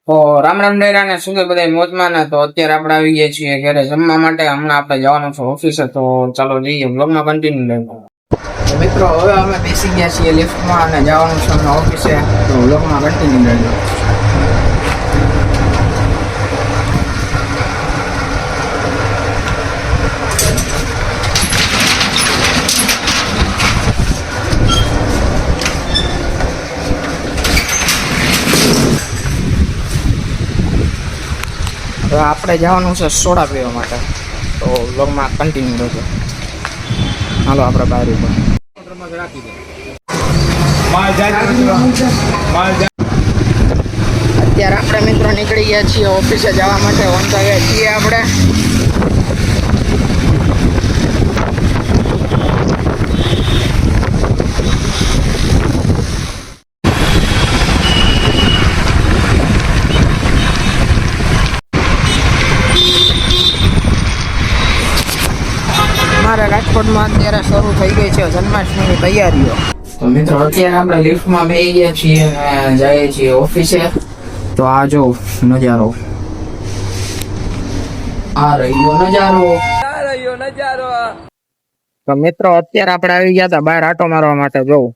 તો રામ રામ ડેરા ને શું બધા મોજમાં ને. તો અત્યારે આપણે આવી ગયા છીએ ઘરે જમવા માટે. હમણાં આપણે જવાનું છે ઓફિસે, તો ચાલો જઈએ, બ્લોગમાં કન્ટિન્યુ લેજો. તો મિત્રો હવે અમે બેસી ગયા છીએ લિફ્ટમાં અને જવાનું છે અમને ઓફિસે, તો બ્લોગમાં કન્ટિન્યુ લેજો. હવે આપણે જવાનું છે સોડા પીવા માટે, તો વ્લોગમાં કન્ટિન્યુ રહેજો. હાલો આપણે બહાર ઉપર અત્યારે આપણે મિત્રો નીકળી ગયા છીએ ઓફિસે જવા માટે. વંતા ગયા છીએ આપણે. અમારા રાજકોટમાં અત્યારે શરૂ થઈ ગઈ છે જન્માષ્ટમીની તૈયારીઓ. તો મિત્રો અત્યારે આપણે લિફ્ટમાં બેસી ગયા છીએ અને જઈએ છીએ ઓફિસે. તો આ જો નજારો, આ રહ્યો નજારો. તો મિત્રો અત્યારે આપણે આવી ગયા હતા બહાર આટો મારવા માટે. જોઉં